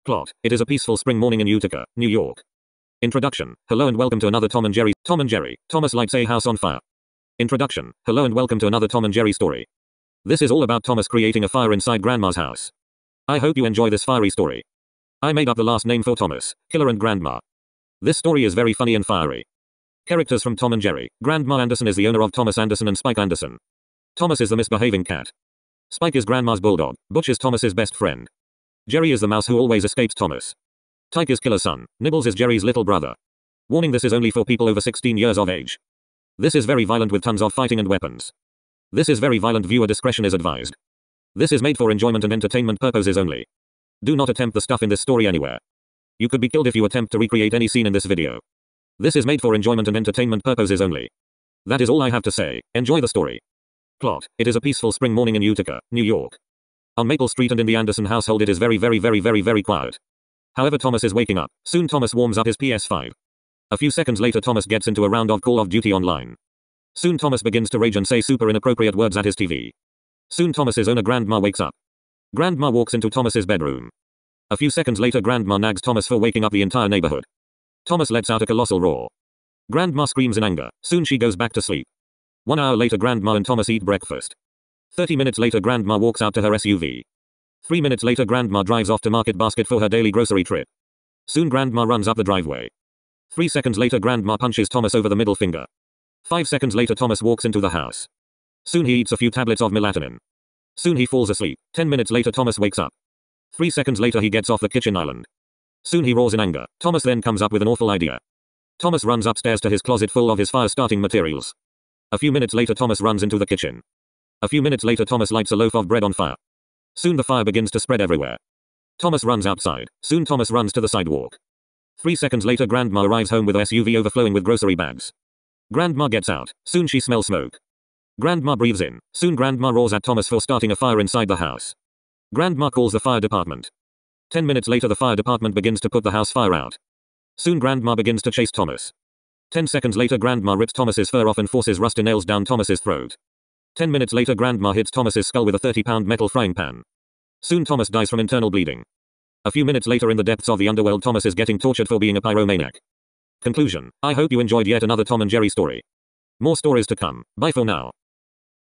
Plot: it is a peaceful spring morning in Utica, New York. Introduction: hello and welcome to another Tom and Jerry. Tom and Jerry. Thomas lights a house on fire. Introduction: hello and welcome to another Tom and Jerry story. This is all about Thomas creating a fire inside Grandma's house. I hope you enjoy this fiery story. I made up the last name for Thomas, Killer and Grandma. This story is very funny and fiery. Characters from Tom and Jerry. Grandma Anderson is the owner of Thomas Anderson and Spike Anderson. Thomas is the misbehaving cat. Spike is Grandma's bulldog. Butch is Thomas's best friend. Jerry is the mouse who always escapes Thomas. Tyke is Killer's son. Nibbles is Jerry's little brother. Warning: this is only for people over 16 years of age. This is very violent with tons of fighting and weapons. This is very violent. Viewer discretion is advised. This is made for enjoyment and entertainment purposes only. Do not attempt the stuff in this story anywhere. You could be killed if you attempt to recreate any scene in this video. This is made for enjoyment and entertainment purposes only. That is all I have to say. Enjoy the story. Plot: it is a peaceful spring morning in Utica, New York. On Maple Street and in the Anderson household it is very quiet. However, Thomas is waking up. Soon Thomas warms up his PS5. A few seconds later Thomas gets into a round of Call of Duty Online. Soon Thomas begins to rage and say super inappropriate words at his TV. Soon Thomas's owner Grandma wakes up. Grandma walks into Thomas's bedroom. A few seconds later Grandma nags Thomas for waking up the entire neighborhood. Thomas lets out a colossal roar. Grandma screams in anger. Soon she goes back to sleep. 1 hour later Grandma and Thomas eat breakfast. 30 minutes later Grandma walks out to her SUV. 3 minutes later Grandma drives off to Market Basket for her daily grocery trip. Soon Grandma runs up the driveway. 3 seconds later Grandma punches Thomas over the middle finger. 5 seconds later Thomas walks into the house. Soon he eats a few tablets of melatonin. Soon he falls asleep. 10 minutes later Thomas wakes up. 3 seconds later he gets off the kitchen island. Soon he roars in anger. Thomas then comes up with an awful idea. Thomas runs upstairs to his closet full of his fire starting materials. A few minutes later Thomas runs into the kitchen. A few minutes later Thomas lights a loaf of bread on fire. Soon the fire begins to spread everywhere. Thomas runs outside. Soon Thomas runs to the sidewalk. 3 seconds later Grandma arrives home with a SUV overflowing with grocery bags. Grandma gets out. Soon she smells smoke. Grandma breathes in. Soon Grandma roars at Thomas for starting a fire inside the house. Grandma calls the fire department. 10 minutes later the fire department begins to put the house fire out. Soon Grandma begins to chase Thomas. 10 seconds later Grandma rips Thomas's fur off and forces rusty nails down Thomas's throat. 10 minutes later Grandma hits Thomas's skull with a 30-pound metal frying pan. Soon Thomas dies from internal bleeding. A few minutes later in the depths of the underworld Thomas is getting tortured for being a pyromaniac. Conclusion: I hope you enjoyed yet another Tom and Jerry story. More stories to come. Bye for now.